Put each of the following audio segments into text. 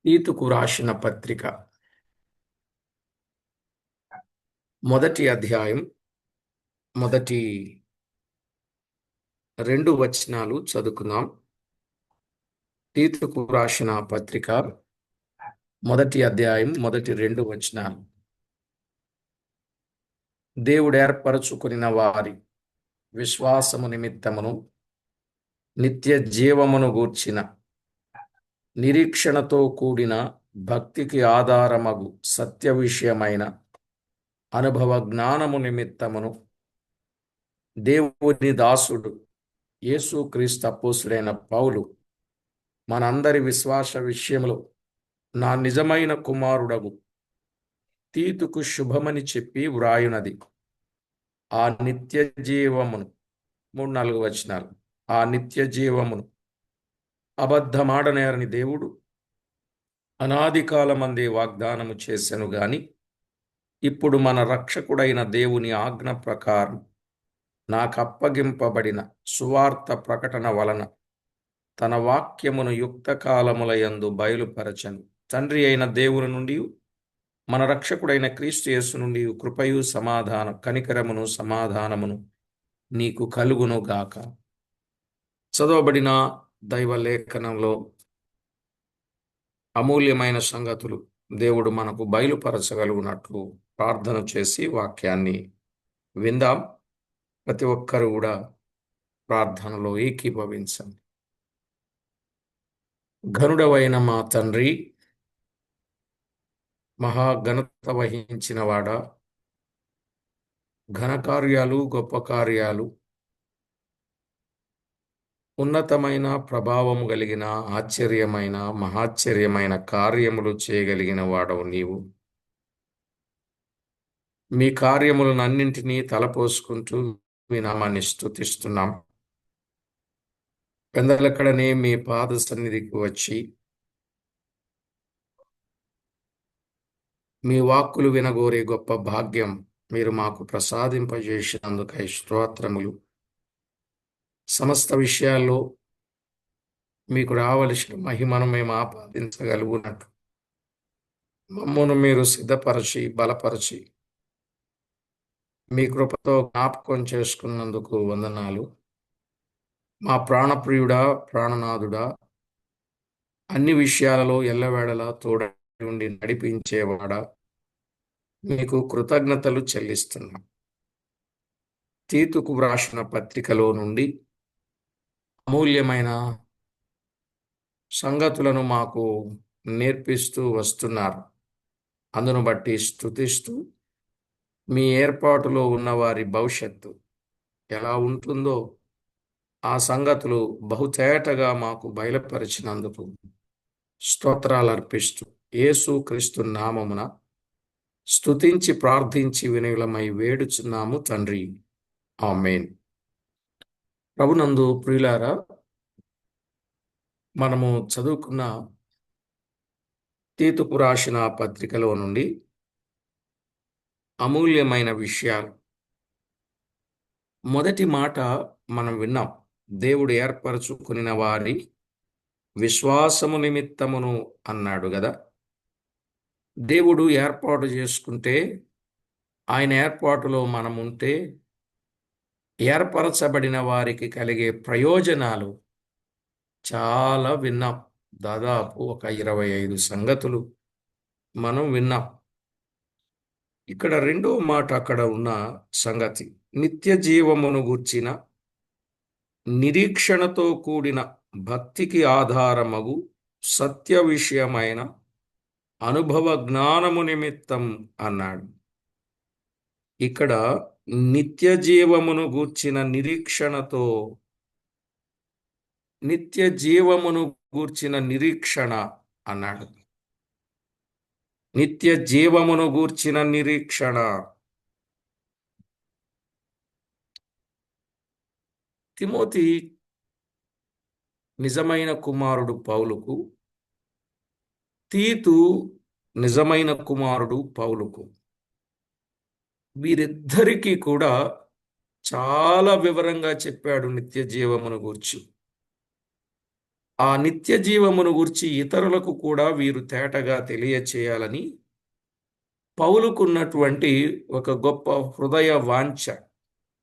తీతుకు రాసిన పత్రిక మొదటి అధ్యాయం మొదటి 2 వచనాలు చదువుకుందాం. తీతుకు రాసిన పత్రిక మొదటి అధ్యాయం మొదటి 2 వచనాలు. దేవుడు ఏర్పరచుకొనిన వారి విశ్వాసము నిమిత్తమును నిత్య జీవమును గూర్చిన నిరీక్షణతో కూడిన భక్తికి ఆధారమగు సత్య విషయమైన అనుభవ జ్ఞానము నిమిత్తమును దేవుని దాసుడు యేసుక్రీస్తు అపోస్తుడైన పౌలు మనందరి విశ్వాస విషయములో నా నిజమైన కుమారుడగు తీతుకు శుభమని చెప్పి వ్రాయునది. ఆ నిత్య జీవమును 3-4 వచనాలు. ఆ నిత్య జీవమును అబద్ధమాడనేరని దేవుడు అనాది కాలమందే వాగ్దానము చేసెను గాని ఇప్పుడు మన రక్షకుడైన దేవుని ఆజ్ఞ ప్రకారం నాకు అప్పగింపబడిన సువార్త ప్రకటన వలన తన వాక్యమును యుక్త కాలములయందు బయలుపరచను. తండ్రి అయిన దేవుని నుండి మన రక్షకుడైన క్రీస్తు యేసు నుండి కృపయు సమాధానం కనికరమును సమాధానమును నీకు కలుగును గాక. చదవబడిన దైవ లేఖనంలో అమూల్యమైన సంగతులు దేవుడు మనకు బయలుపరచగలుగునట్లు ప్రార్థన చేసి వాక్యాన్ని విందాం. ప్రతి ఒక్కరు కూడా ప్రార్థనలో ఏకీభవించండి. ఘనుడవైన మా తండ్రి, మహాఘనత వహించిన వాడా, ఘనకార్యాలు గొప్ప కార్యాలు ఉన్నతమైన ప్రభావము కలిగిన ఆశ్చర్యమైన మహాశ్చర్యమైన కార్యములు చేయగలిగిన వాడవు నీవు. మీ కార్యములను అన్నింటినీ తలపోసుకుంటూ మీ నామాన్ని స్తుతిస్తున్నాం. పెందలక్కడనే మీ పాద సన్నిధికి వచ్చి మీ వాక్కులు వినగోరే గొప్ప భాగ్యం మీరు మాకు ప్రసాదింపజేసినందుకై స్తోత్రములు. సమస్త విషయాల్లో మీకు రావలసిన మహిమను మేము ఆపాదించగలుగునట్టు మమ్మను మీరు సిద్ధపరచి బలపరచి మీ కృపతో జ్ఞాపకం చేసుకున్నందుకు వందనాలు. మా ప్రాణప్రియుడా, ప్రాణనాథుడా, అన్ని విషయాలలో ఎల్లవేళలా తోడై ఉండి నడిపించేవాడా, మీకు కృతజ్ఞతలు చెల్లిస్తున్నాం. తీతుకు వ్రాసిన పత్రికలో నుండి అమూల్యమైన సంగతులను మాకు నేర్పిస్తూ వస్తున్నారు. అందును బట్టి స్తుతిస్తూ మీ ఏర్పాటులో ఉన్న వారి భవిష్యత్తు ఎలా ఉంటుందో ఆ సంగతులు బహుతేటగా మాకు బయలుపరిచినందుకు స్తోత్రాలు అర్పిస్తూ యేసుక్రీస్తు నామమున స్తుతించి ప్రార్థించి వినయులమై వేడుచున్నాము తండ్రి, ఆమేన్. ప్రభునందు ప్రియులారా, మనము చదువుకున్న తీతుకు రాసిన పత్రికలో నుండి అమూల్యమైన విషయాలు. మొదటి మాట మనం విన్నాం. దేవుడు ఏర్పరచుకునిన వారి విశ్వాసము నిమిత్తమును అన్నాడు కదా. దేవుడు ఏర్పాటు చేసుకుంటే, ఆయన ఏర్పాటులో మనముంటే ఏర్పరచబడిన వారికి కలిగే ప్రయోజనాలు చాలా విన్నాం. దాదాపు ఒక 25 సంగతులు మనం విన్నాం. ఇక్కడ రెండో మాట అక్కడ ఉన్న సంగతి నిత్య జీవమును గూర్చిన నిరీక్షణతో కూడిన భక్తికి ఆధారమగు సత్య విషయమైన అనుభవ జ్ఞానము నిమిత్తం అన్నాడు. ఇక్కడ నిత్య జీవమును గూర్చిన నిరీక్షణతో, నిత్య జీవమును గూర్చిన నిరీక్షణ అన్నాడు. నిత్య జీవమును గూర్చిన నిరీక్షణ. తిమోతి నిజమైన కుమారుడు పౌలుకు, తీతు నిజమైన కుమారుడు పౌలుకు. వీరిద్దరికీ కూడా చాలా వివరంగా చెప్పాడు నిత్య జీవమును గూర్చి. ఆ నిత్య జీవమును గూర్చి ఇతరులకు కూడా వీరు తేటగా తెలియచేయాలని పౌలుకున్నటువంటి ఒక గొప్ప హృదయ వాంఛ.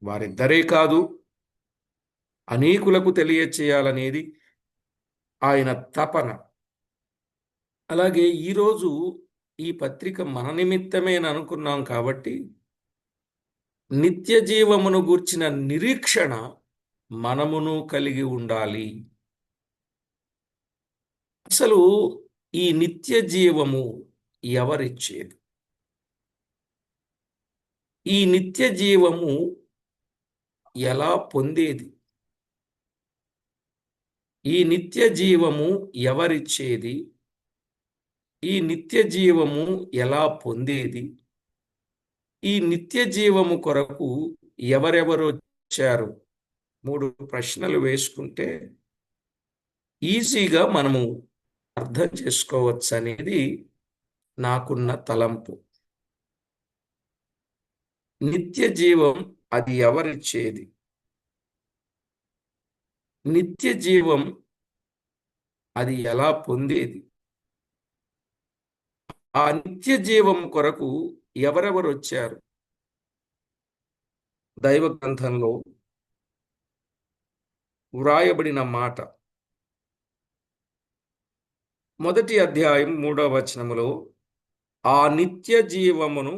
వారిద్దరే కాదు, అనేకులకు తెలియచేయాలనేది ఆయన తపన. అలాగే ఈరోజు ఈ పత్రిక మన నిమిత్తమేని అనుకున్నాం కాబట్టి నిత్య జీవమును గూర్చిన నిరీక్షణ మనమును కలిగి ఉండాలి. అసలు ఈ నిత్య జీవము ఎవరిచ్చేది? ఈ నిత్య జీవము ఎలా పొందేది? ఈ నిత్య జీవము ఎవరిచ్చేది? ఈ నిత్య జీవము ఎలా పొందేది? ఈ నిత్య జీవము కొరకు ఎవరెవరు వచ్చారు? 3 ప్రశ్నలు వేసుకుంటే ఈజీగా మనము అర్థం చేసుకోవచ్చు అనేది నాకున్న తలంపు. నిత్య జీవం అది ఎవరిచ్చేది? నిత్య జీవం అది ఎలా పొందేది? ఆ నిత్య జీవం కొరకు ఎవరెవరు వచ్చారు? దైవ గ్రంథంలో వ్రాయబడిన మాట, మొదటి అధ్యాయం 3వ వచనములో, ఆ నిత్య జీవమును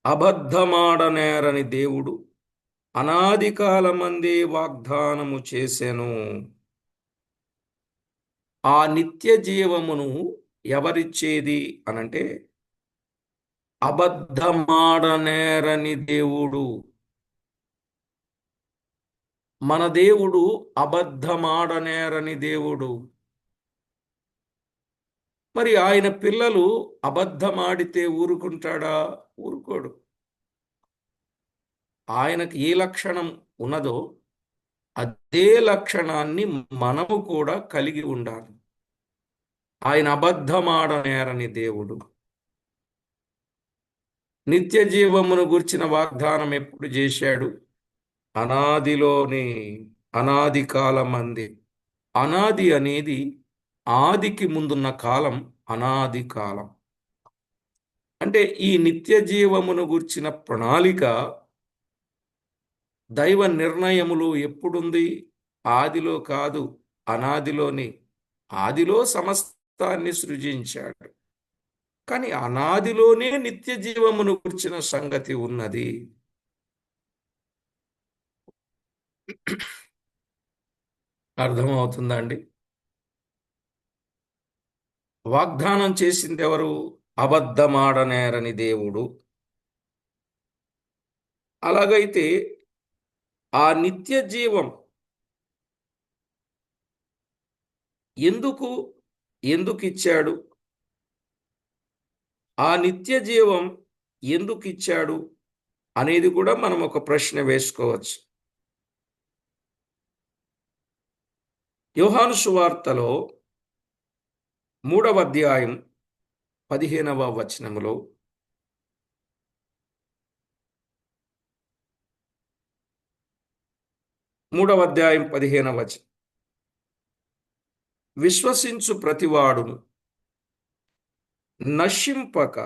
అబద్ధమాడనేరని దేవుడు అనాది కాలమందే వాగ్దానము చేసెను. ఆ నిత్య జీవమును ఎవరిచ్చేది అనంటే అబద్ధమాడనేరని దేవుడు. మన దేవుడు అబద్ధమాడనేరని దేవుడు. మరి ఆయన పిల్లలు అబద్ధమాడితే ఊరుకుంటాడా? ఊరుకోడు. ఆయనకు ఏ లక్షణం ఉన్నదో అదే లక్షణాన్ని మనము కూడా కలిగి ఉండాలి. ఆయన అబద్ధమాడనేరని దేవుడు. నిత్య జీవమును గుర్చిన వాగ్దానం ఎప్పుడు చేశాడు? అనాదిలోనే, అనాది కాలమందే. అనాది అనేది ఆదికి ముందున్న కాలం, అనాది కాలం. అంటే ఈ నిత్య జీవమును గుర్చిన ప్రణాళిక దైవ నిర్ణయములు ఎప్పుడుంది? ఆదిలో కాదు, అనాదిలోనే. ఆదిలో సమస్తాన్ని సృజించాడు, కానీ అనాదిలోనే నిత్య జీవమును గుర్చిన సంగతి ఉన్నది. అర్థమవుతుందా అండి? వాగ్దానం చేసింది ఎవరు? అబద్ధమాడనేరని దేవుడు. అలాగైతే ఆ నిత్య జీవం ఎందుకు ఇచ్చాడు? ఆ నిత్య జీవం ఎందుకు ఇచ్చాడు అనేది కూడా మనం ఒక ప్రశ్న వేసుకోవచ్చు. యోహాను సువార్తలో 3వ అధ్యాయం 15వ వచనములో, మూడవ అధ్యాయం 15వ వచనం, విశ్వసించు ప్రతివాడును నశింపక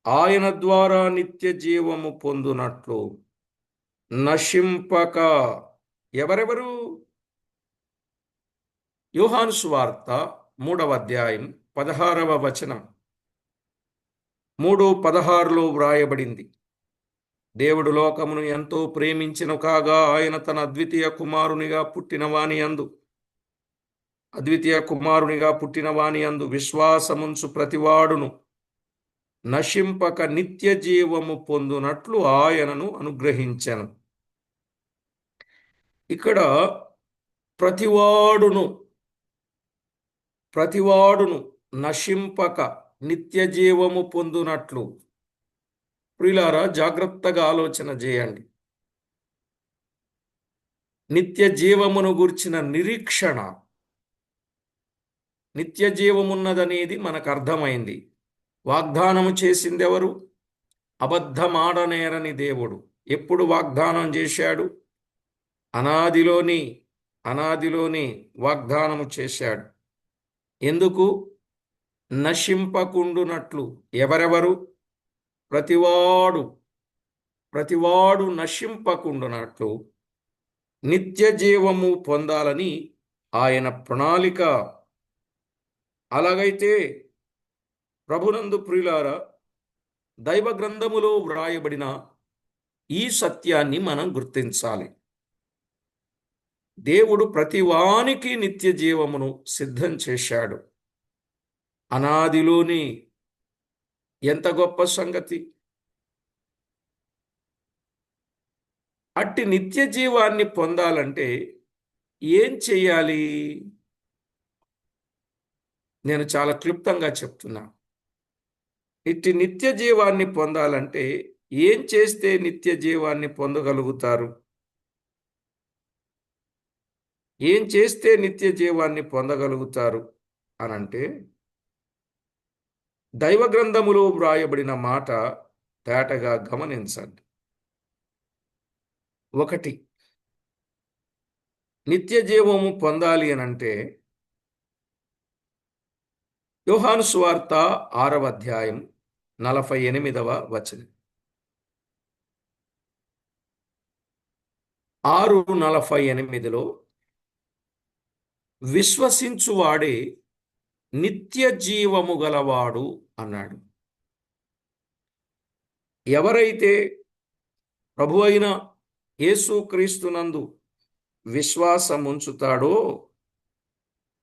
ఆయన ద్వారా నిత్య జీవము పొందునట్లు. నశింపక ఎవరెవరు? యోహాను సువార్త 3వ అధ్యాయం 16వ వచనం, 3:16లో వ్రాయబడింది, దేవుడు లోకమును ఎంతో ప్రేమించెను కాగా ఆయన తన అద్వితీయ కుమారునిగా పుట్టిన వాని యందు విశ్వాసముంచు ప్రతివాడును నశింపక నిత్య జీవము పొందునట్లు ఆయనను అనుగ్రహించెను. ఇక్కడ ప్రతివాడును నశింపక నిత్య జీవము పొందునట్లు. ప్రియులారా, జాగ్రత్తగా ఆలోచన చేయండి. నిత్య జీవమును గూర్చిన నిరీక్షణ, నిత్య జీవమున్నదనేది మనకు అర్థమైంది. వాగ్దానము చేసింది ఎవరు? అబద్ధమాడనేరని దేవుడు. ఎప్పుడు వాగ్దానం చేశాడు? అనాదిలోని అనాదిలోనే వాగ్దానము చేశాడు. ఎందుకు? నశింపకుండునట్లు. ఎవరెవరు? ప్రతివాడు ప్రతివాడు నశింపకుండునట్లు నిత్య జీవము పొందాలని ఆయన ప్రణాళిక. అలాగైతే ప్రభునందు ప్రియులారా, దైవ గ్రంథములో వ్రాయబడిన ఈ సత్యాన్ని మనం గుర్తించాలి. దేవుడు ప్రతివానికి నిత్య జీవమును సిద్ధం చేశాడు. అనాదిలోని ఎంత గొప్ప సంగతి! అట్టి నిత్య జీవాన్ని పొందాలంటే ఏం చెయ్యాలి? నేను చాలా క్లుప్తంగా చెప్తున్నా. ఇట్టి నిత్య జీవాన్ని పొందాలంటే ఏం చేస్తే నిత్య జీవాన్ని పొందగలుగుతారు? ఏం చేస్తే నిత్య జీవాన్ని పొందగలుగుతారు అనంటే, దైవ గ్రంథములో వ్రాయబడిన మాట తేటగా గమనించండి. 1, నిత్య జీవము పొందాలి అనంటే యోహాను సువార్త 6వ అధ్యాయం 48వ వచనం. 6:48లో విశ్వసించువాడే నిత్య జీవము గలవాడు అన్నాడు. ఎవరైతే ప్రభు అయిన యేసుక్రీస్తునందు విశ్వాసముంచుతాడో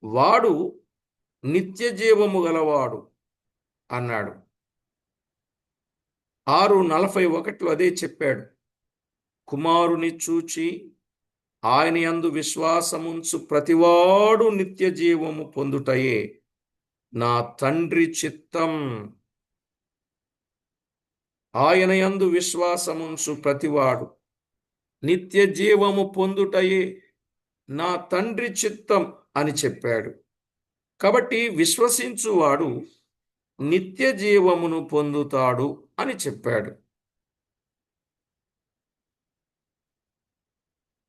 వాడు నిత్య జీవము గలవాడు అన్నాడు. 6:41లో అదే చెప్పాడు. కుమారుని చూచి ఆయన యందు విశ్వాసముంచు ప్రతివాడు నిత్య జీవము పొందుటయే నా తండ్రి చిత్తం. ఆయన యందు విశ్వాసముంచు ప్రతివాడు నిత్య జీవము పొందుటయే నా తండ్రి చిత్తం అని చెప్పాడు. కాబట్టి విశ్వసించువాడు నిత్య జీవమును పొందుతాడు అని చెప్పాడు.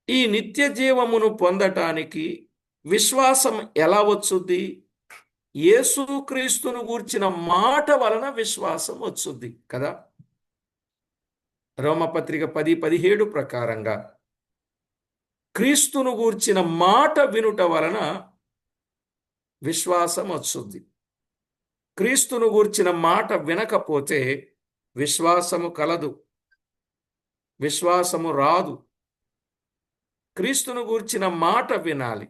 ఈ నిత్య జీవమును పొందటానికి విశ్వాసం ఎలా వచ్చుద్ది? యేసుక్రీస్తును గూర్చిన మాట వలన విశ్వాసం వచ్చుద్ది కదా. రోమపత్రిక 10:17 ప్రకారంగా క్రీస్తును గూర్చిన మాట వినుట వలన విశ్వాసం వచ్చుద్ది. క్రీస్తును గూర్చిన మాట వినకపోతే విశ్వాసము కలదు, విశ్వాసము రాదు. క్రీస్తును గూర్చిన మాట వినాలి.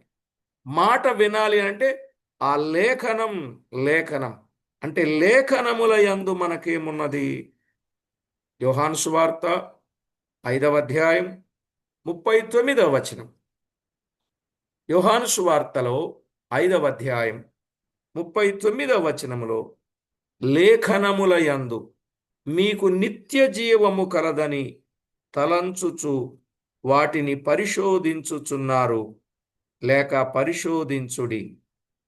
మాట వినాలి అంటే ఆ లేఖనం అంటే లేఖనముల యందు మనకేమున్నది? యోహాను సువార్త 5వ అధ్యాయం 39వ వచనం. యోహాను సువార్తలో 5వ అధ్యాయం 39వ వచనములో లేఖనముల యందు మీకు నిత్య జీవము కలదని తలంచుచు వాటిని పరిశోధించుచున్నారు, లేక పరిశోధించుడి.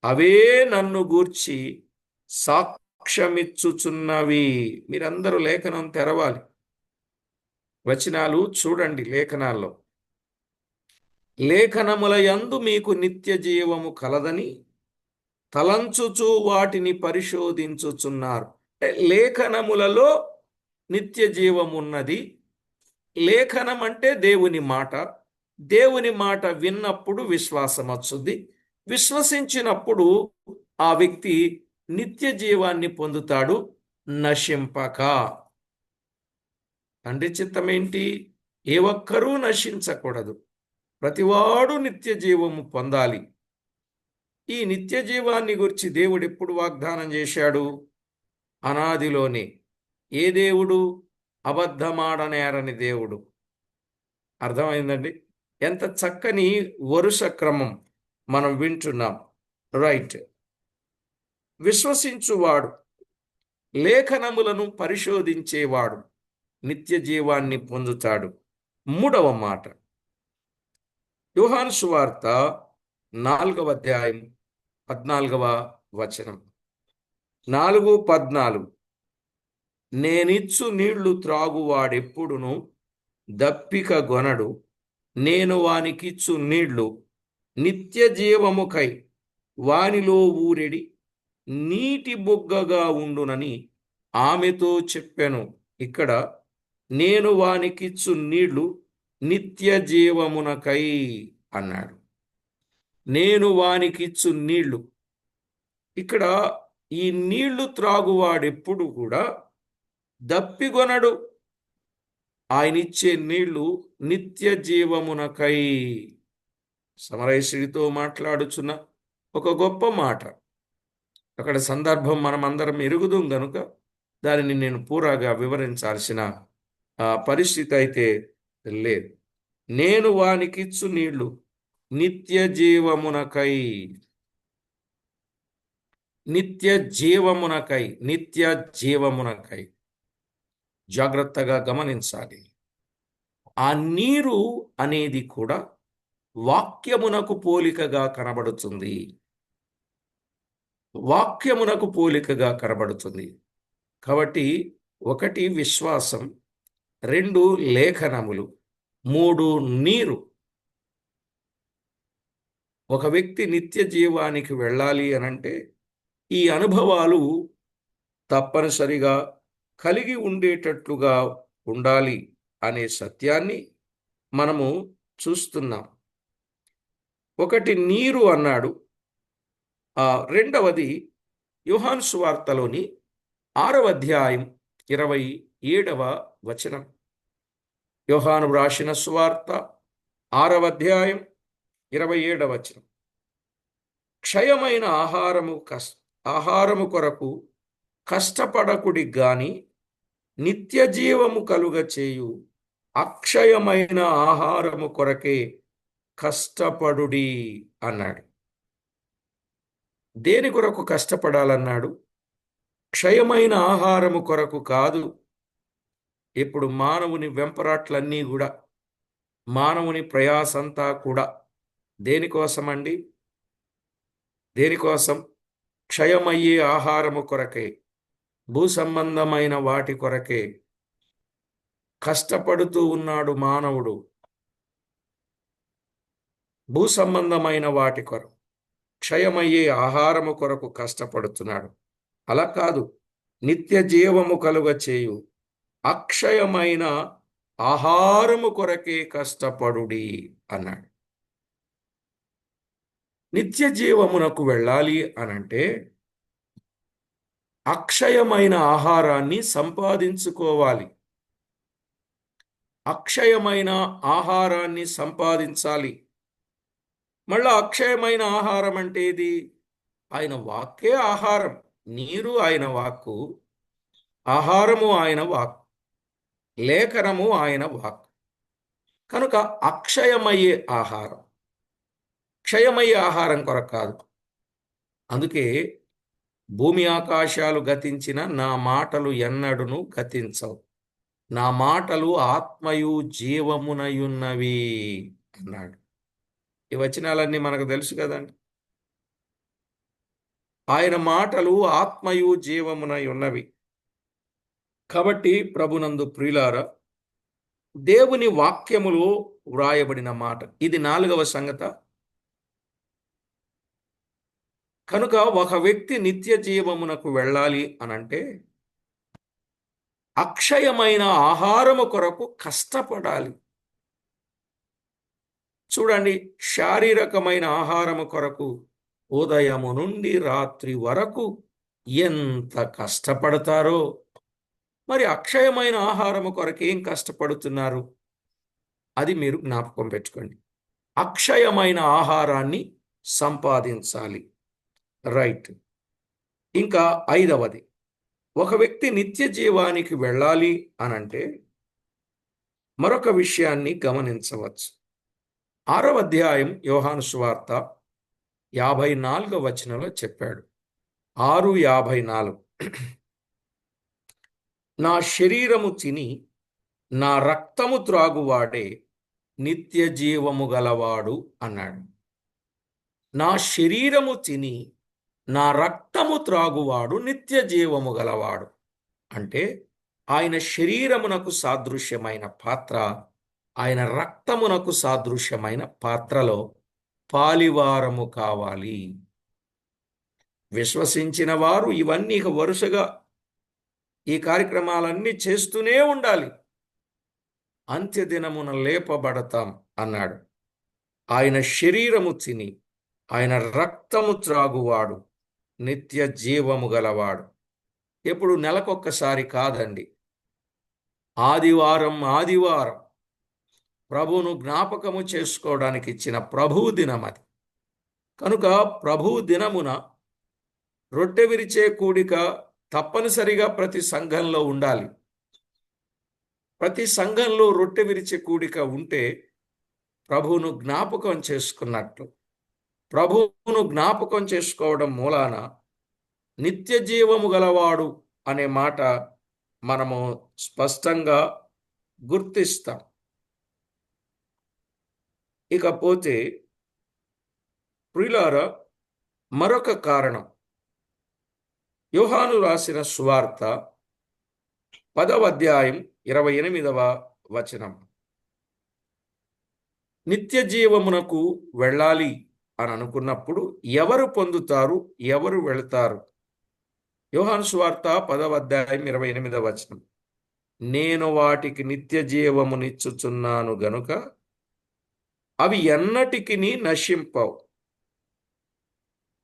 అవే నన్ను గూర్చి సాక్ష్యమిచ్చుచున్నవి. మీరందరూ లేఖనం తెరవాలి, వచనాలు చూడండి. లేఖనాల్లో లేఖనముల యందు మీకు నిత్య జీవము కలదని తలంచుచు వాటిని పరిశోధించుచున్నారు. లేఖనములలో నిత్య జీవమున్నది. లేఖనం అంటే దేవుని మాట. దేవుని మాట విన్నప్పుడు విశ్వాసం వచ్చుద్ది. విశ్వసించినప్పుడు ఆ వ్యక్తి నిత్య జీవాన్ని పొందుతాడు, నశింపక. తండ్రి చిత్తం ఏంటి? ఏ ఒక్కరూ నశించకూడదు, ప్రతివాడు నిత్య జీవము పొందాలి. ఈ నిత్య జీవాన్ని గురించి దేవుడు ఎప్పుడు వాగ్దానం చేశాడు? అనాదిలోనే. ఏ దేవుడు? అబద్ధమాడనేరని దేవుడు. అర్థమైందండి? ఎంత చక్కని వరుస క్రమం మనం వింటున్నాం. రైట్. విశ్వసించువాడు, లేఖనములను పరిశోధించేవాడు నిత్య జీవాన్ని పొందుతాడు. 3వ మాట, యోహాను సువార్త 4వ అధ్యాయం 14వ వచనం. 4:14 నేనిచ్చు నీళ్లు త్రాగువాడెప్పుడును దప్పిక గొనడు, నేను వానికిచ్చు నీళ్లు నిత్య జీవముకై వానిలో ఊరెడి నీటి బొగ్గగా ఉండునని ఆమెతో చెప్పాను. ఇక్కడ నేను వానికిచ్చు నీళ్లు నిత్య జీవమునకై అన్నాడు. నేను వానికిచ్చు నీళ్లు. ఇక్కడ ఈ నీళ్లు త్రాగువాడెప్పుడు కూడా దప్పిగొనడు. ఆయనిచ్చే నీళ్లు నిత్య జీవమునకై. సమరయశ్రీతో మాట్లాడుచున్న ఒక గొప్ప మాట. అక్కడ సందర్భం మనమందరం ఎరుగుదాం గనుక దానిని నేను పూరాగా వివరించాల్సిన పరిస్థితి అయితే లేదు. నేను వానికిచ్చు నీళ్లు నిత్య జీవమునకై. నిత్య జీవమునకై, నిత్య జీవమునకై. జాగ్రత్తగా గమనించాలి. ఆ నీరు అనేది కూడా వాక్యమునకు పోలికగా కనబడుతుంది. వాక్యమునకు పోలికగా కనబడుతుంది. కాబట్టి 1 విశ్వాసం, 2 లేఖనములు, 3 నీరు. ఒక వ్యక్తి నిత్య జీవానికి వెళ్ళాలి అనంటే ఈ అనుభవాలు తప్పనిసరిగా కలిగి ఉండేటట్లుగా ఉండాలి అనే సత్యాన్ని మనము చూస్తున్నాం. 1 నీరు అన్నాడు. రెండవది యోహాను సువార్తలోని 6వ అధ్యాయం 27వ వచనం. యోహాను రాసిన సువార్త 6వ అధ్యాయం 27వ వచనం. క్షయమైన ఆహారము కొరకు కష్టపడకుడి గాని నిత్య జీవము కలుగ చేయు అక్షయమైన ఆహారము కొరకే కష్టపడుడి అన్నాడు. దేని కొరకు కష్టపడాలన్నాడు? క్షయమైన ఆహారము కొరకు కాదు. ఇప్పుడు మానవుని వెంపరాట్లన్నీ కూడా, మానవుని ప్రయాసంతా కూడా దేనికోసమండి? దేనికోసం? క్షయమయ్యే ఆహారము కొరకే, భూ సంబంధమైన వాటి కొరకే కష్టపడుతూ ఉన్నాడు మానవుడు. భూ సంబంధమైన వాటి కొరకు, క్షయమయ్యే ఆహారము కొరకు కష్టపడుతున్నాడు. అలా కాదు, నిత్య జీవము కలుగ చేయు అక్షయమైన ఆహారము కొరకే కష్టపడుడి అన్నాడు. నిత్య జీవమునకు వెళ్ళాలి అనంటే అక్షయమైన ఆహారాన్ని సంపాదించుకోవాలి. అక్షయమైన ఆహారాన్ని సంపాదించాలి. మళ్ళా అక్షయమైన ఆహారం అంటే ఏది? ఆయన వాక్కే ఆహారం. నీరు ఆయన వాక్కు, ఆహారము ఆయన వాక్కు, లేఖనము ఆయన వాక్కు. కనుక అక్షయమయ్యే ఆహారం, క్షయమయ్యే ఆహారం కొరకు కాదు. అందుకే భూమి ఆకాశాలు గతించిన నా మాటలు ఎన్నడును గతించవు, నా మాటలు ఆత్మయు జీవమునయున్నవి అన్నాడు. ఈ వచనాలన్నీ మనకు తెలుసు కదండి. ఆయన మాటలు ఆత్మయు జీవమునై ఉన్నవి. కాబట్టి ప్రభునందు ప్రియులారా, దేవుని వాక్యములో వ్రాయబడిన మాట ఇది 4వ సంగత. కనుక ఒక వ్యక్తి నిత్య జీవమునకు వెళ్ళాలి అనంటే అక్షయమైన ఆహారము కొరకు కష్టపడాలి. చూడండి, శారీరకమైన ఆహారము కొరకు ఉదయము నుండి రాత్రి వరకు ఎంత కష్టపడతారో, మరి అక్షయమైన ఆహారము కొరకు ఏం కష్టపడుతున్నారు? అది మీరు జ్ఞాపకం పెట్టుకోండి. అక్షయమైన ఆహారాన్ని సంపాదించాలి. రైట్. ఇంకా 5వది, ఒక వ్యక్తి నిత్య జీవానికి వెళ్ళాలి అనంటే మరొక విషయాన్ని గమనించవచ్చు. 6వ అధ్యాయం యోహాను సువార్త 54వ వచనంలో చెప్పాడు. 6:54, నా శరీరము తిని నా రక్తము త్రాగువాడే నిత్య జీవము గలవాడు అన్నాడు. నా శరీరము తిని నా రక్తము త్రాగువాడు నిత్య జీవము గలవాడు అంటే ఆయన శరీరమునకు సాదృశ్యమైన పాత్ర, ఆయన రక్తమునకు సాదృశ్యమైన పాత్రలో పాలివారము కావాలి. విశ్వసించిన వారు ఇవన్నీ ఇక వరుసగా ఈ కార్యక్రమాలన్నీ చేస్తూనే ఉండాలి. అంత్యదినమున లేపబడతాం అన్నాడు. ఆయన శరీరము తిని ఆయన రక్తము త్రాగువాడు నిత్య జీవము గలవాడు. ఎప్పుడు నెలకొక్కసారి కాదండి. ఆదివారం ఆదివారం ప్రభువును జ్ఞాపకము చేసుకోవడానికి ఇచ్చిన ప్రభువు దినం అది. కనుక ప్రభువు దినమున రొట్టె విరిచే కూడిక తప్పనిసరిగా ప్రతి సంఘంలో ఉండాలి. ప్రతి సంఘంలో రొట్టె విరిచే కూడిక ఉంటే ప్రభువును జ్ఞాపకం చేసుకున్నట్లు. ప్రభువును జ్ఞాపకం చేసుకోవడం మూలాన నిత్య జీవము గలవాడు అనే మాట మనము స్పష్టంగా గుర్తిస్తాం. ఇకపోతే ప్రియులారా, మరొక కారణం, యోహాను రాసిన సువార్త 10వ అధ్యాయం 28వ వచనం. నిత్య జీవమునకు వెళ్ళాలి అని అనుకున్నప్పుడు ఎవరు పొందుతారు, ఎవరు వెళతారు? యోహాను సువార్త 10వ అధ్యాయం 28వ వచనం. నేను వాటికి నిత్య జీవమునిచ్చుచున్నాను గనుక అవి ఎన్నటికి నశింపవు,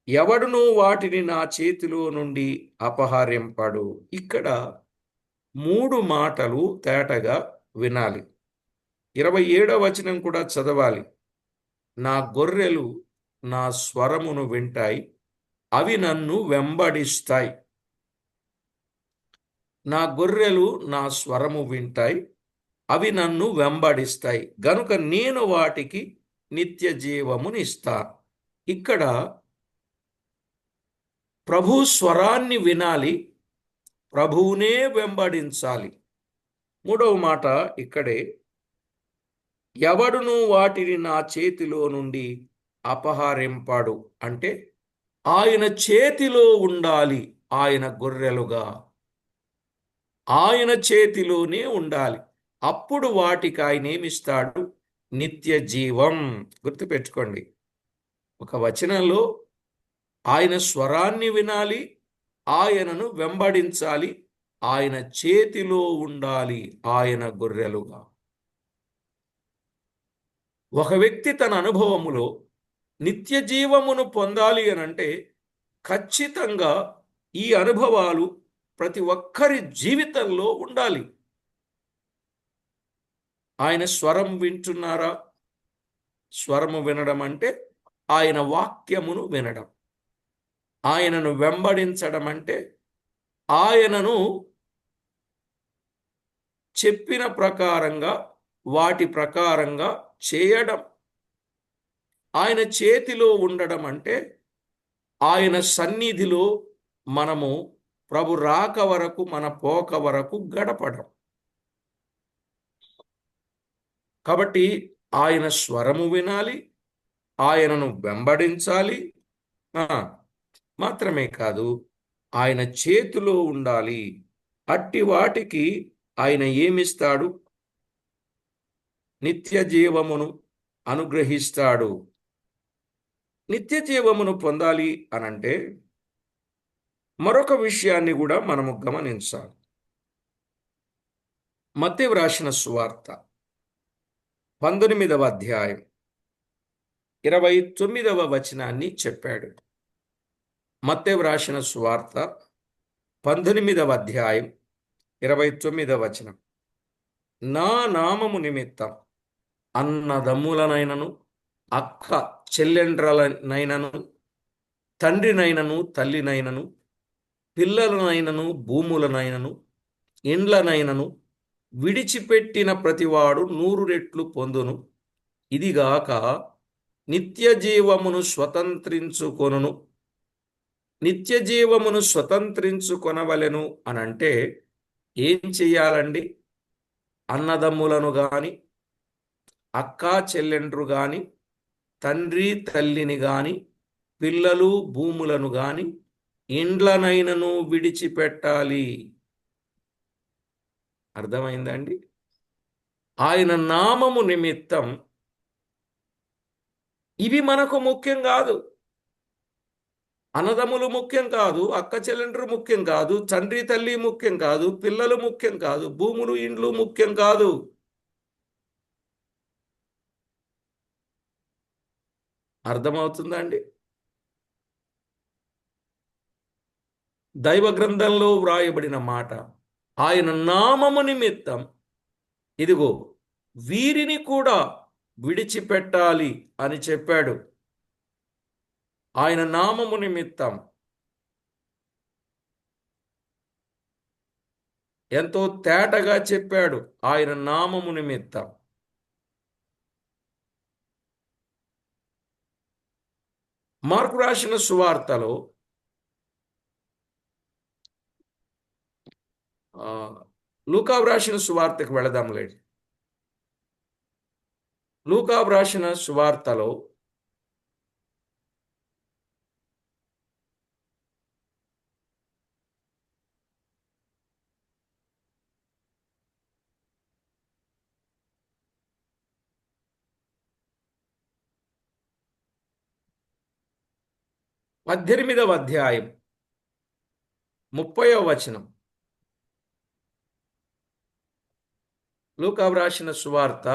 ఎవడును వాటిని నా చేతిలో నుండి అపహరింపడు. ఇక్కడ 3 మాటలు తేటగా వినాలి. 27వ వచనం కూడా చదవాలి. నా గొర్రెలు నా స్వరమును వింటాయి, అవి నన్ను వెంబడిస్తాయి. నా గొర్రెలు నా స్వరము వింటాయి, అవి నన్ను వెంబడిస్తాయి గనుక నేను వాటికి నిత్య జీవమునిస్తాను. ఇక్కడ ప్రభు స్వరాన్ని వినాలి, ప్రభువునే వెంబడించాలి. 3వ మాట ఇక్కడే, ఎవడును వాటిని నా చేతిలో నుండి అపహరింపడు. అంటే ఆయన చేతిలో ఉండాలి. ఆయన గొర్రెలుగా ఆయన చేతిలోనే ఉండాలి. అప్పుడు వాటికి ఆయన ఏమిస్తాడు? నిత్య జీవం. గుర్తుపెట్టుకోండి, ఒక వచనంలో ఆయన స్వరాన్ని వినాలి, ఆయనను వెంబడించాలి, ఆయన చేతిలో ఉండాలి, ఆయన గొర్రెలుగా. ఒక వ్యక్తి తన అనుభవములో నిత్య జీవమును పొందాలి అనంటే ఖచ్చితంగా ఈ అనుభవాలు ప్రతి ఒక్కరి జీవితంలో ఉండాలి. ఆయన స్వరం వింటున్నారా? స్వరము వినడం అంటే ఆయన వాక్యమును వినడం. ఆయనను వెంబడించడం అంటే ఆయనను చెప్పిన ప్రకారంగా వాటి ప్రకారంగా చేయడం. ఆయన చేతిలో ఉండడం అంటే ఆయన సన్నిధిలో మనము ప్రభు రాక వరకు, మన పోక వరకు గడపడం. కాబట్టి ఆయన స్వరము వినాలి, ఆయనను వెంబడించాలి. మాత్రమే కాదు, ఆయన చేతిలో ఉండాలి. అట్టి వాటికి ఆయన ఏమిస్తాడు? నిత్య జీవమును అనుగ్రహిస్తాడు. నిత్య జీవమును పొందాలి అనంటే మరొక విషయాన్ని కూడా మనము గమనించాలి. మత్తయి వ్రాసిన సువార్త 19వ అధ్యాయం 29వ వచనాన్ని చెప్పాడు. మత్తయి వ్రాసిన సువార్త 19వ అధ్యాయం 29వ వచనం. నా నామము నిమిత్తం అన్నదమ్ములనైనను, అక్క చెల్లెండ్రలనైనను, తండ్రినైనను, తల్లినైనను, పిల్లలనైనను, భూములనైనను, ఇండ్లనైనను విడిచిపెట్టిన ప్రతివాడు 100 రెట్లు పొందును. ఇదిగాక నిత్య జీవమును స్వతంత్రించుకొనును. నిత్య జీవమును స్వతంత్రించుకొనవలెను అనంటే ఏం చెయ్యాలండి? అన్నదమ్ములను గాని, అక్కా చెల్లెండ్రు గాని, తండ్రి తల్లిని గాని, పిల్లలు భూములను గాని, ఇండ్లనైనను విడిచిపెట్టాలి. అర్థమైందండి? ఆయన నామము నిమిత్తం ఇవి మనకు ముఖ్యం కాదు. అన్నదమ్ములు ముఖ్యం కాదు, అక్క చెల్లెండ్రు ముఖ్యం కాదు, తండ్రి తల్లి ముఖ్యం కాదు, పిల్లలు ముఖ్యం కాదు, భూములు ఇండ్లు ముఖ్యం కాదు. అర్థమవుతుందా అండి? దైవ గ్రంథంలో వ్రాయబడిన మాట, ఆయన నామము నిమిత్తం ఇదిగో వీరిని కూడా విడిచిపెట్టాలి అని చెప్పాడు. ఆయన నామము నిమిత్తం ఎంతో తేటగా చెప్పాడు. ఆయన నామము నిమిత్తం. మార్కు రాసిన సువార్తలో లూకా రాసిన సువార్తకు వెళదాంలేండి. లూకా రాసిన సువార్తలో 18వ అధ్యాయం 30వ వచనం. లూకా రాసిన సువార్త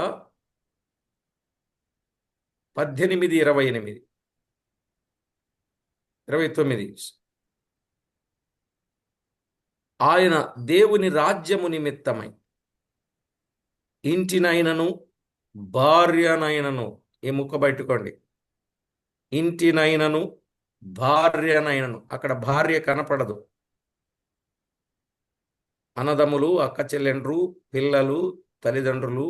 18, 28, 29. ఆయన దేవుని రాజ్యము నిమిత్తమై ఇంటినైనను భార్యనైనను, ఈ ముక్క బయటకోండి, ఇంటినైనను భార్యనైనను, అక్కడ భార్య కనపడదు. అన్నదమ్ములు, అక్క చెల్లెండ్రు, పిల్లలు, తల్లిదండ్రులు,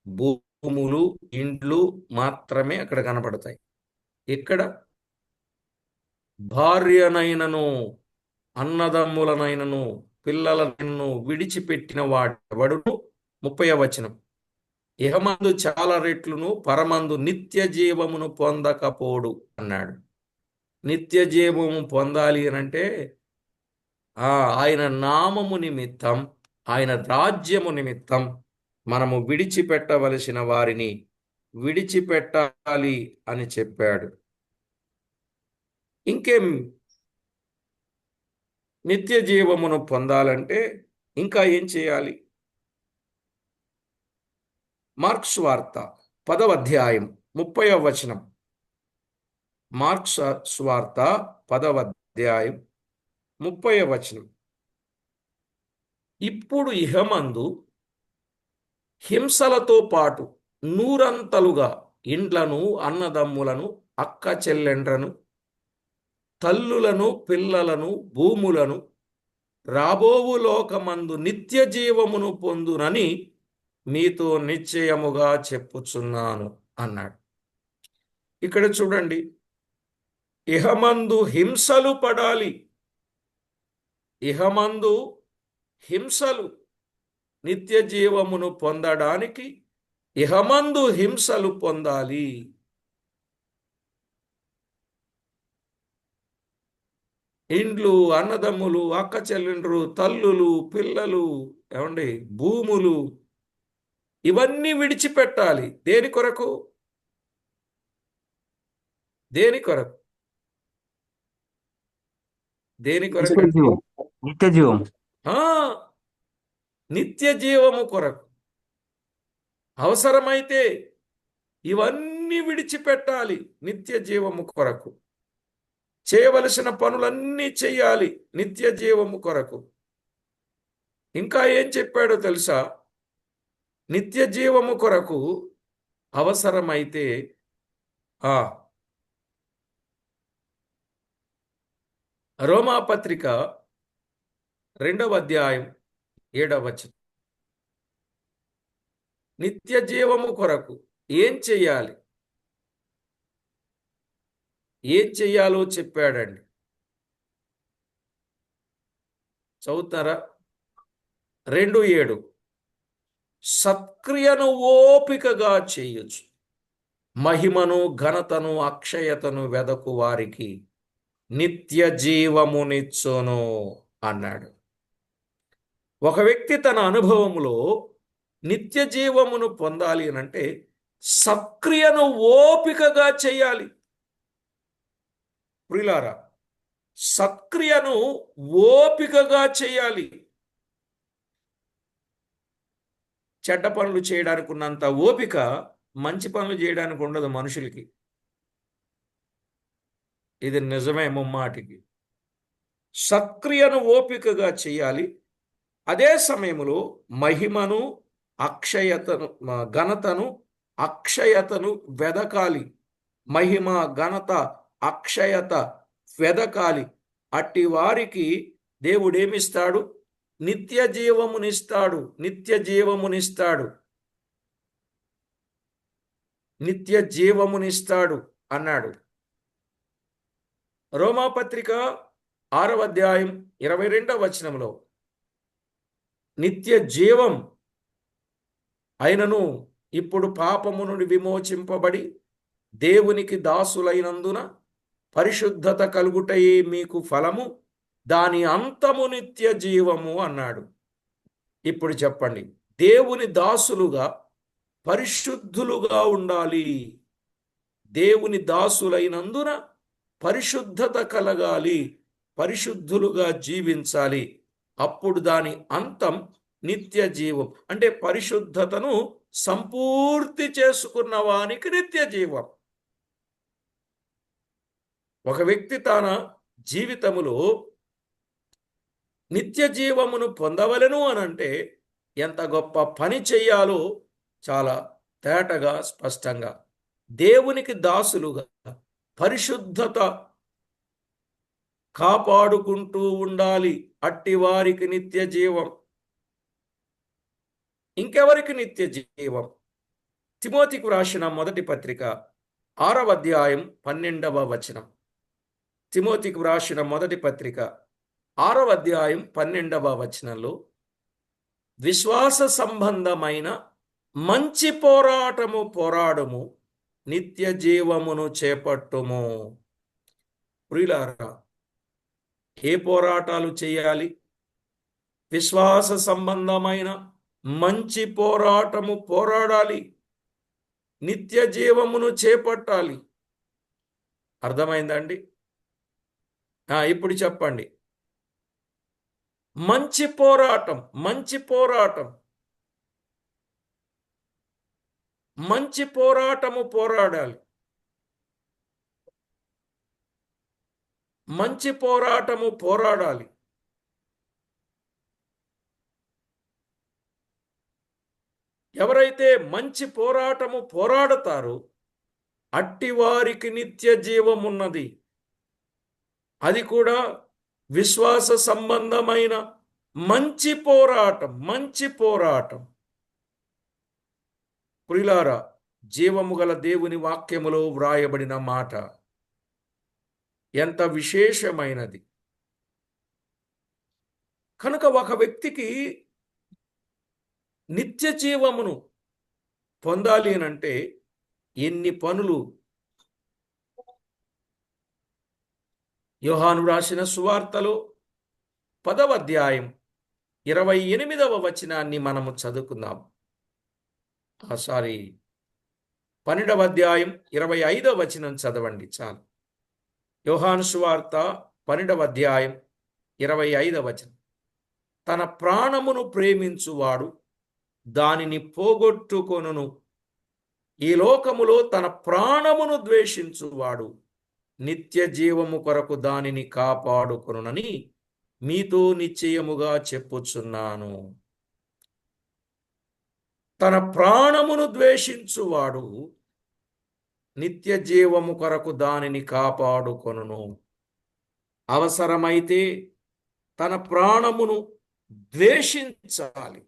భూములు, ఇండ్లు మాత్రమే అక్కడ కనపడతాయి. ఇక్కడ భార్యనైనను అన్నదమ్ములనైనను పిల్లలను విడిచిపెట్టిన వాడెవడును, 30వ వచనం, ఇహమందు చాలా రెట్లును పరమందు నిత్య జీవమును పొందకపోడు అన్నాడు. నిత్య జీవము పొందాలి అనంటే ఆయన నామము నిమిత్తం, ఆయన రాజ్యము నిమిత్తం మనము విడిచిపెట్టవలసిన వారిని విడిచిపెట్టాలి అని చెప్పాడు. ఇంకేం, నిత్య జీవమును పొందాలంటే ఇంకా ఏం చేయాలి? మార్క్స్ వార్త 10వ అధ్యాయం 30వ వచనం. మార్క్స్ స్వార్త 10వ అధ్యాయం 30వ వచనం. ఇప్పుడు ఇహమందు హింసలతో పాటు నూరంతలుగా ఇండ్లను, అన్నదమ్ములను, అక్క చెల్లెండ్రను, తల్లులను, పిల్లలను, భూములను రాబోవు లోకమందు నిత్య జీవమును పొందునని మీతో నిశ్చయముగా చెప్పుచున్నాను అన్నాడు. ఇక్కడ చూడండి, ఇహమందు హింసలు పడాలి. ఇహమందు హింసలు, నిత్య జీవమును పొందడానికి ఇహమందు హింసలు పొందాలి. ఇండ్లు, అన్నదమ్ములు, అక్క చెల్లెండ్రు, తల్లులు, పిల్లలు, ఏమండి, భూములు, ఇవన్నీ విడిచిపెట్టాలి. దేని కొరకు? దేని కొరకు? దేని కొరకు? నిత్య జీవం. నిత్య జీవము కొరకు. అవసరమైతే ఇవన్నీ విడిచిపెట్టాలి నిత్య జీవము కొరకు. చేయవలసిన పనులన్నీ చెయ్యాలి నిత్య జీవము కొరకు. ఇంకా ఏం చెప్పాడో తెలుసా? నిత్య జీవము కొరకు అవసరమైతే రోమాపత్రిక 2వ అధ్యాయం 7వ వచనం. నిత్య జీవము కొరకు ఏం చెయ్యాలి, ఏం చెయ్యాలో చెప్పాడండి. చదువుతారా? 2:7. సత్క్రియను ఓపికగా చేయొచ్చు, మహిమను, ఘనతను, అక్షయతను వెదకు వారికి నిత్య జీవమునిచ్చును అన్నాడు. ఒక వ్యక్తి తన అనుభవములో నిత్య జీవమును పొందాలి అనంటే సత్క్రియను ఓపికగా చేయాలి. ప్రియులారా, సత్క్రియను ఓపికగా చేయాలి. చెడ్డ పనులు చేయడానికి ఉన్నంత ఓపిక మంచి పనులు చేయడానికి ఉండదు మనుషులకి. ఇది నిజమే ముమ్మాటికి. సత్క్రియను ఓపికగా చేయాలి. అదే సమయంలో మహిమను, అక్షయతను, ఘనతను, అక్షయతను వెదకాలి. మహిమ, ఘనత, అక్షయత వెదకాలి. అట్టి వారికి దేవుడేమిస్తాడు? నిత్య జీవమునిస్తాడు. నిత్య జీవమునిస్తాడు. నిత్య జీవమునిస్తాడు అన్నాడు. రోమాపత్రిక 6వ అధ్యాయం 22వ వచనంలో నిత్య జీవం అయినను ఇప్పుడు పాపము నుండి విమోచింపబడి దేవునికి దాసులైనందున పరిశుద్ధత కలుగుటయే మీకు ఫలము, దాని అంతము నిత్య జీవము అన్నాడు. ఇప్పుడు చెప్పండి, దేవుని దాసులుగా పరిశుద్ధులుగా ఉండాలి. దేవుని దాసులైనందున పరిశుద్ధత కలగాలి, పరిశుద్ధులుగా జీవించాలి. అప్పుడు దాని అంతం నిత్య జీవం. అంటే పరిశుద్ధతను సంపూర్తి చేసుకున్న వానికి నిత్య జీవం. ఒక వ్యక్తి తన జీవితములో నిత్య జీవమును పొందవలెను అనంటే ఎంత గొప్ప పని చెయ్యాలో చాలా తేటగా, స్పష్టంగా దేవునికి దాసులుగా పరిశుద్ధత కాపాడుకుంటూ ఉండాలి. అట్టి వారికి నిత్య జీవం. ఇంకెవరికి నిత్య జీవం? తిమోతికి వ్రాసిన మొదటి పత్రిక 6వ అధ్యాయం 12వ వచనం. తిమోతికి వ్రాసిన మొదటి పత్రిక 6వ అధ్యాయం 12వ వచనంలో విశ్వాస సంబంధమైన మంచి పోరాటము పోరాడము, నిత్య జీవమును చేపట్టుము. ప్రియులారా, ఏ పోరాటాలు చేయాలి? విశ్వాస సంబంధమైన మంచి పోరాటము పోరాడాలి, నిత్య జీవమును చేపట్టాలి. అర్థమైందండి? ఇప్పుడు చెప్పండి. మంచి పోరాటం, మంచి పోరాటం, మంచి పోరాటము పోరాడాలి. మంచి పోరాటము పోరాడాలి. ఎవరైతే మంచి పోరాటము పోరాడతారో అట్టి వారికి నిత్య జీవం ఉన్నది. అది కూడా విశ్వాస సంబంధమైన మంచి పోరాటం. మంచి పోరాటం. ప్రియులారా, జీవము గల దేవుని వాక్యములో వ్రాయబడిన మాట ఎంత విశేషమైనది. కనుక ఒక వ్యక్తికి నిత్య జీవమును పొందాలి అనంటే ఎన్ని పనులు? యోహాను రాసిన సువార్తలో 10వ అధ్యాయం 28వ వచనాన్ని మనము చదువుకుందాం. 12వ అధ్యాయం 25వ వచనం చదవండి చాలు. యోహాను సువార్త 12వ అధ్యాయం 25వ వచనం. తన ప్రాణమును ప్రేమించువాడు దానిని పోగొట్టుకొనును. ఈ లోకములో తన ప్రాణమును ద్వేషించువాడు నిత్య జీవము కొరకు దానిని కాపాడుకొనునని మీతో నిశ్చయముగా చెప్పుచున్నాను. తన ప్రాణమును ద్వేషించువాడు నిత్య జీవము కొరకు దానిని కాపాడుకొనును. అవసరమైతే తన ప్రాణమును ద్వేషించాలి,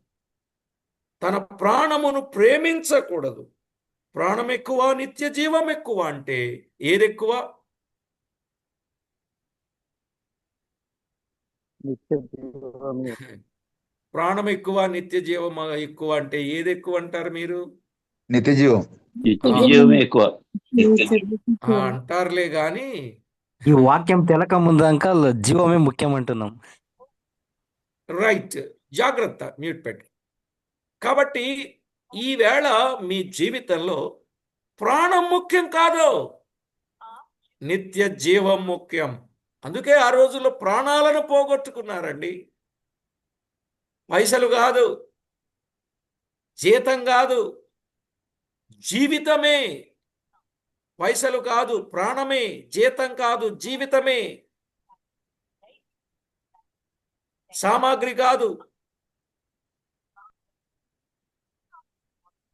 తన ప్రాణమును ప్రేమించకూడదు. ప్రాణం ఎక్కువ, నిత్య జీవం ఎక్కువ అంటే ఏదెక్కువ? ప్రాణం ఎక్కువ, నిత్య జీవం ఎక్కువ అంటే ఏది ఎక్కువ అంటారు మీరు? నిత్య జీవం. ఎక్కువ అంటారులే గాని ఈ వాక్యం తెలక ముందు అంకల్ జీవమే ముఖ్యం అంటున్నాం. రైట్, జాగ్రత్త, మ్యూట్ పెట్టి. కాబట్టి ఈవేళ మీ జీవితంలో ప్రాణం ముఖ్యం కాదు, నిత్య జీవం ముఖ్యం. అందుకే ఆ రోజుల్లో ప్రాణాలను పోగొట్టుకున్నారండి. పైసలు కాదు, జీతం కాదు, జీవితమే. పైసలు కాదు, ప్రాణమే. జీతం కాదు, జీవితమే. సామాగ్రి కాదు,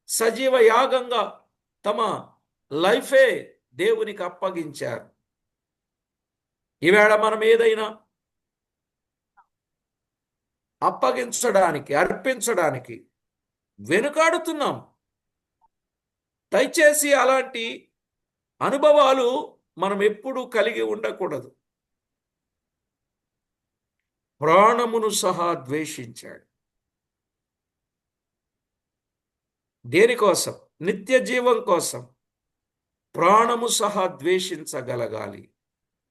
సజీవ యాగంగా తమ లైఫే దేవునికి అప్పగించారు. ఈవేళ మనం ఏదైనా అప్పగించడానికి, అర్పించడానికి వెనుకాడుతున్నాం. దయచేసి అలాంటి అనుభవాలు మనం ఎప్పుడూ కలిగి ఉండకూడదు. ప్రాణమును సహా ద్వేషించాడు. దేనికోసం? నిత్య జీవం కోసం. ప్రాణము సహా ద్వేషించగలగాలి.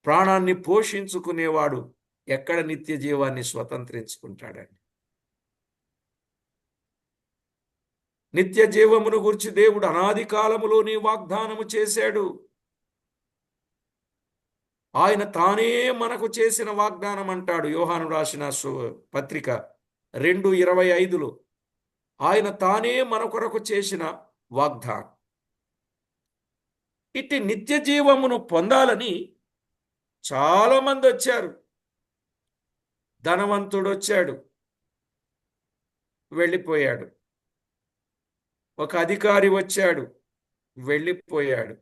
ప్రాణాన్ని పోషించుకునేవాడు ఎక్కడ నిత్య జీవాన్ని స్వతంత్రించుకుంటాడండి? నిత్య జీవమును గురించి దేవుడు అనాది కాలములోని వాగ్దానము చేశాడు. ఆయన తానే మనకు చేసిన వాగ్దానం అంటాడు యోహాను రాసిన పత్రిక 2:25లో. ఆయన తానే మన కొరకు చేసిన వాగ్దానం. ఇట్టి నిత్య జీవమును పొందాలని చాలా మంది వచ్చారు. ధనవంతుడు వచ్చాడు, వెళ్ళిపోయాడు. ఒక అధికారి వచ్చాడు, వెళ్ళిపోయాడు.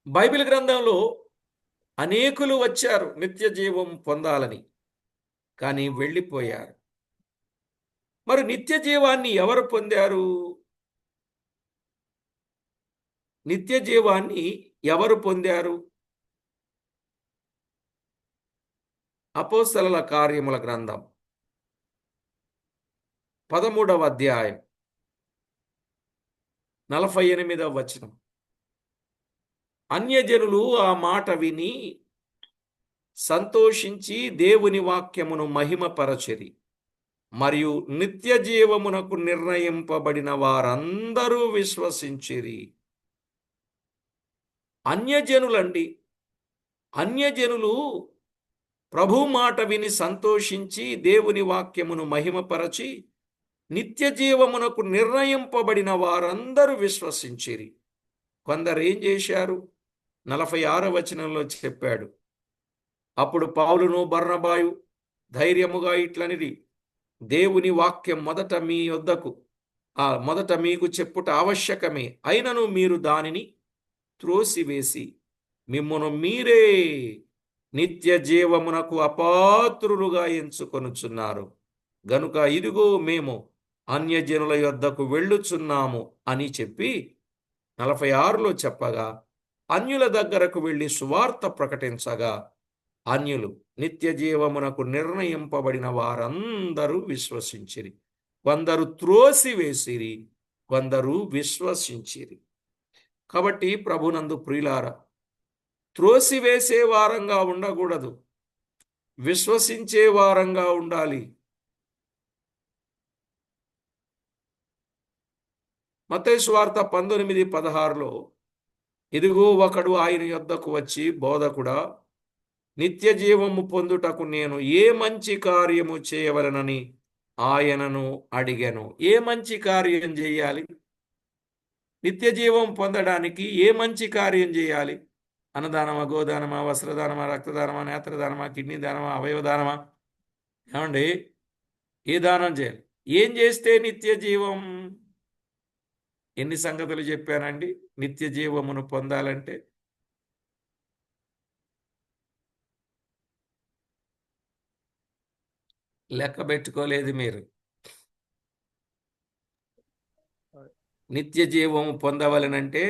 బైబిల్ గ్రంథంలో అనేకులు వచ్చారు నిత్య జీవం పొందాలని, కానీ వెళ్ళిపోయారు. మరి నిత్య జీవాన్ని ఎవరు పొందారు? నిత్య జీవాన్ని ఎవరు పొందారు? అపోస్తలుల కార్యముల గ్రంథం 13వ అధ్యాయం 48వ వచనం. అన్యజనులు ఆ మాట విని సంతోషించి దేవుని వాక్యమును మహిమపరచిరి, మరియు నిత్య జీవమునకు నిర్ణయింపబడిన వారందరూ విశ్వసించిరి. అన్యజనులండి. అన్యజనులు ప్రభు మాట విని సంతోషించి దేవుని వాక్యమును మహిమపరచి నిత్య జీవమునకు నిర్ణయింపబడిన వారందరూ విశ్వసించిరి. కొందరు ఏం చేశారు? 46వ వచనంలో చెప్పాడు. అప్పుడు పౌలును బర్నబాయు ధైర్యముగా ఇట్లనిది, దేవుని వాక్యం మొదట మీకు చెప్పుట ఆవశ్యకమే, అయినను మీరు దానిని త్రోసివేసి మిమ్మును మీరే నిత్య జీవమునకు అపాత్రులుగా ఎంచుకొనుచున్నారు. గనుక ఇదిగో మేము అన్యజనుల యొద్దకు వెళ్ళుచున్నాము అని చెప్పి 46లో చెప్పగా, అన్యుల దగ్గరకు వెళ్ళి సువార్త ప్రకటించగా అన్యులు నిత్య జీవమునకు నిర్ణయింపబడిన వారందరూ విశ్వసించిరి. కొందరు త్రోసివేసిరి, కొందరు విశ్వసించిరి. కాబట్టి ప్రభునందు ప్రియులారా, త్రోసివేసే వారంగా ఉండకూడదు, విశ్వసించే వారంగా ఉండాలి. మత్తయి సువార్త 19:16లో, ఇదిగో ఒకడు ఆయన యొద్దకు వచ్చి, బోధకుడా, నిత్య జీవము పొందుటకు నేను ఏ మంచి కార్యము చేయవలనని ఆయనను అడిగాను. ఏ మంచి కార్యం చేయాలి? నిత్య జీవం పొందడానికి ఏ మంచి కార్యం చేయాలి? అన్నదానమా, గోదానమా, వస్త్రదానమా, రక్తదానమా, నేత్రదానమా, కిడ్నీ దానమా, అవయవదానమా? ఏమండి, ఏ దానం చేయాలి? ఏం చేస్తే నిత్య జీవం? ఎన్ని సంగతులు చెప్పానండి నిత్య జీవమును పొందాలంటే? లెక్క పెట్టుకోలేదు మీరు. నిత్య జీవము పొందవలనంటే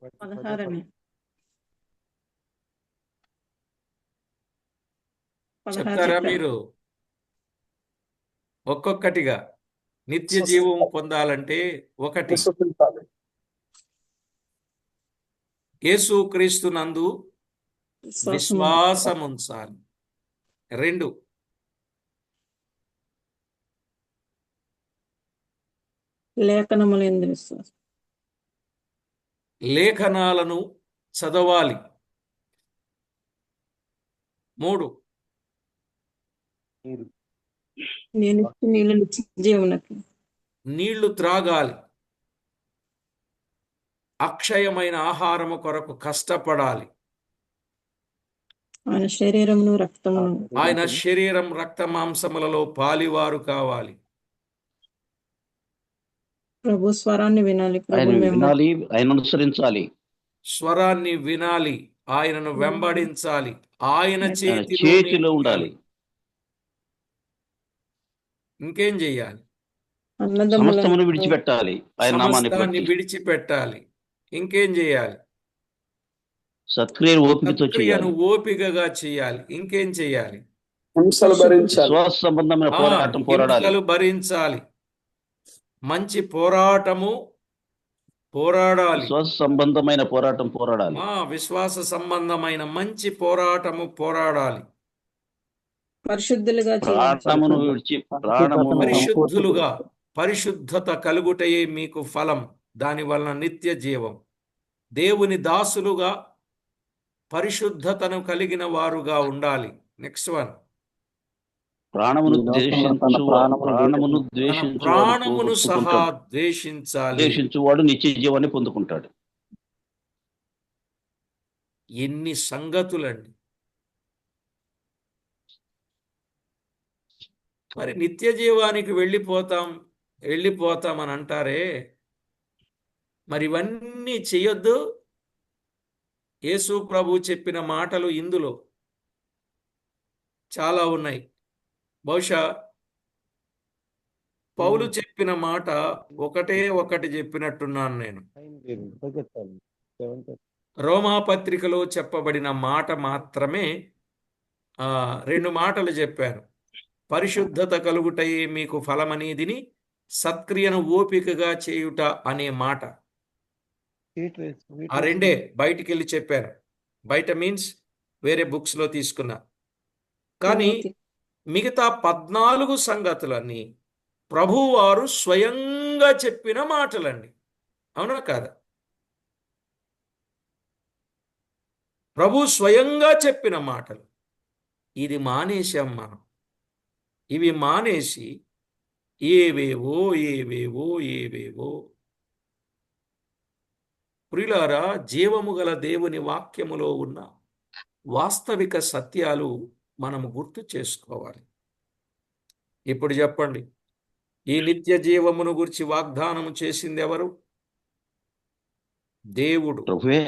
16 చెప్తారా మీరు? ఒక్కొక్కటిగా. నిత్య జీవము పొందాలంటే 1, యేసుక్రీస్తునందు విశ్వాసం ఉంచాలి. 2, లేఖనములందు విశ్వాసం. లేఖనాలను చదవాలి. 3, నేను ఇచ్చిన నీళ్ళు నిత్య జీవనకు. నీళ్లు త్రాగాలి. అక్షయమైన ఆహారము కొరకు కష్టపడాలి. ఆయన శరీరమును రక్తమును ఆయన శరీరం రక్త మాంసములలో పాలివారు కావాలి. ప్రభు స్వరాన్ని వినాలి. ఆయన ప్రభు వినాలి, ఆయన అనుసరించాలి, స్వరాన్ని వినాలి, ఆయనను వెంబడించాలి, ఆయన ఆయన చేతిలో చేతిలో ఉండాలి. ఇంకేం చెయ్యాలి? సమస్తమును విడిచిపెట్టాలి, ఆయన నామాన్ని సమస్తాన్ని బట్టి విడిచిపెట్టాలి. ఇంకేం చేయాలి? సత్క్రియను ఓపికతో సత్క్రియను చేయాలి. ఓపికగా చేయాలి. ఇంకేం చేయాలి? హింసలు భరించాలి. విశ్వాస సంబంధమైన పోరాటం పోరాడాలి. హింసలు భరించాలి. మంచి పోరాటము పోరాడాలి. విశ్వాస సంబంధమైన పోరాటం పోరాడాలి. విశ్వాస సంబంధమైన మంచి పోరాటము పోరాడాలి. పరిశుద్ధులుగా ప్రాణమును విడిచి ప్రాణమును పరిశుద్ధులుగా, పరిశుద్ధత కలుగుటయే మీకు ఫలం, దాని వలన నిత్య జీవం. దేవుని దాసులుగా పరిశుద్ధతను కలిగిన వారుగా ఉండాలి. నెక్స్ట్ వన్, ప్రాణమును ప్రాణమును సహా ద్వేషించాలి. ద్వేషించువాడు నిత్య జీవాన్ని పొందుకుంటాడు. ఎన్ని సంగతులండి! మరి నిత్య జీవానికి వెళ్ళిపోతాం అని అంటారే, మరి ఇవన్నీ చేయొద్దు. యేసు ప్రభు చెప్పిన మాటలు ఇందులో చాలా ఉన్నాయి. బహుశా పౌలు చెప్పిన మాట ఒకటి చెప్పినట్టున్నాను నేను. రోమాపత్రికలో చెప్పబడిన మాట మాత్రమే 2 మాటలు చెప్పాను. పరిశుద్ధత కలుగుటయే మీకు ఫలమనేదిని, సత్క్రియను ఓపికగా చేయుట అనే మాట. ఆ 2 బయటికి వెళ్ళి చెప్పాను. బయట మీన్స్ వేరే బుక్స్ లో తీసుకున్నా. కానీ మిగతా 14 సంగతులన్నీ ప్రభువారు స్వయంగా చెప్పిన మాటలండి. అవునా కాదా? ప్రభు స్వయంగా చెప్పిన మాటలు. ఇది మానేశాం మనం. ఇవి మానేసి ఏవేవో ప్రియులారా, జీవము గల దేవుని వాక్యములో ఉన్న వాస్తవిక సత్యాలు మనము గుర్తు చేసుకోవాలి. ఇప్పుడు చెప్పండి, ఈ నిత్య జీవమును గురించి వాగ్దానము చేసింది ఎవరు? దేవుడు. ప్రభువే.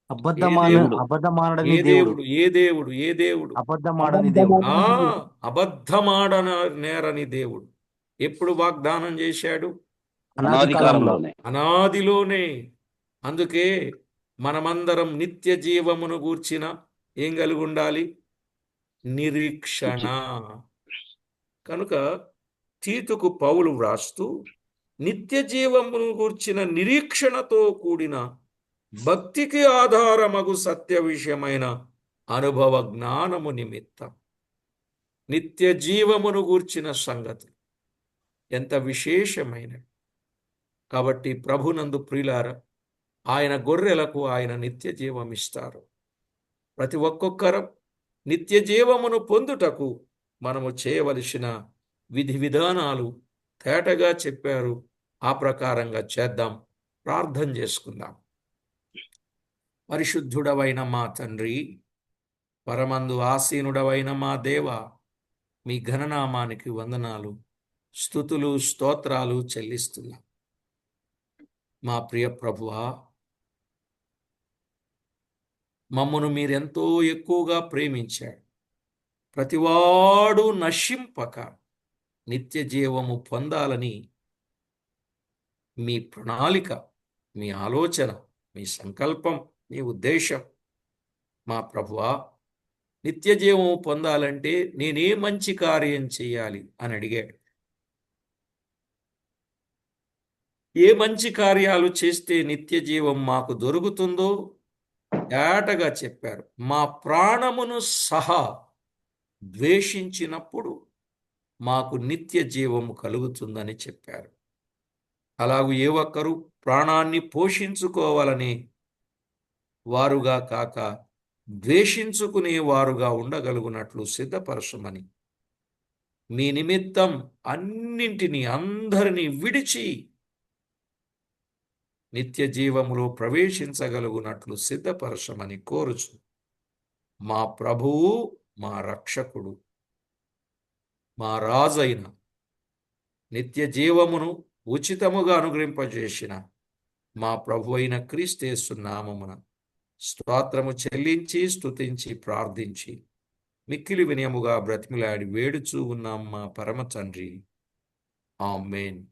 అబద్ధమాడని దేవుడు. ఏ దేవుడు? అబద్ధమాడని దేవుడు. అబద్ధమాడనేరని దేవుడు. ఎప్పుడు వాగ్దానం చేశాడు? అనాదిలోనే. అందుకే మనమందరం నిత్య జీవమును గూర్చిన ఏం కలిగి ఉండాలి? నిరీక్షణ. కనుక తీతుకు పౌలు వ్రాస్తూ నిత్య జీవమును గూర్చిన నిరీక్షణతో కూడిన భక్తికి ఆధారమగు సత్య విషయమైన అనుభవ జ్ఞానము నిమిత్తం నిత్య జీవమును గూర్చిన సంగతి ఎంత విశేషమైనది. కాబట్టి ప్రభునందు ప్రియులార, ఆయన గొర్రెలకు ఆయన నిత్య జీవం ఇస్తారు. ప్రతి ఒక్కొక్కరం నిత్య జీవమును పొందుటకు మనము చేయవలసిన విధి విధానాలు తేటగా చెప్పారు. ఆ ప్రకారంగా చేద్దాం. ప్రార్థన చేసుకుందాం. పరిశుద్ధుడవైన మా తండ్రి, పరమందు ఆసీనుడవైన మా దేవ, మీ ఘననామానికి వందనాలు, స్తుతులు, స్తోత్రాలు చెల్లిస్తున్నాం. మా ప్రియ ప్రభువా, మమ్మను మీరెంతో ఎక్కువగా ప్రేమించాడు. ప్రతివాడు నశింపక నిత్య జీవము పొందాలని మీ ప్రణాళిక, మీ ఆలోచన, మీ సంకల్పం, మీ ఉద్దేశం. మా ప్రభువా, నిత్య జీవము పొందాలంటే నేనే మంచి కార్యం చేయాలి అని అడిగాడు. ఏ మంచి కార్యాలు చేస్తే నిత్య జీవం మాకు దొరుకుతుందో ఏటగా చెప్పారు. మా ప్రాణమును సహా ద్వేషించినప్పుడు మాకు నిత్య జీవము కలుగుతుందని చెప్పారు. అలాగూ ఏ ఒక్కరూ ప్రాణాన్ని పోషించుకోవాలని వారుగా కాక ద్వేషించుకునే వారుగా ఉండగలుగునట్లు సిద్ధపరచమని మీ నిమిత్తం అన్నింటినీ అందరినీ విడిచి నిత్య జీవములో ప్రవేశించగలుగునట్లు సిద్ధపరచమని కోరుచు మా ప్రభువు, మా రక్షకుడు, మా రాజైన నిత్య జీవమును ఉచితముగా అనుగ్రహింపజేసిన మా ప్రభు అయిన క్రీస్తేసు నామమున స్తోత్రము చెల్లించి స్తుతించి ప్రార్థించి మిక్కిలి వినయముగా బ్రతిమిలాడి వేడుచూ ఉన్నాం మా పరమ తండ్రి. ఆమేన్.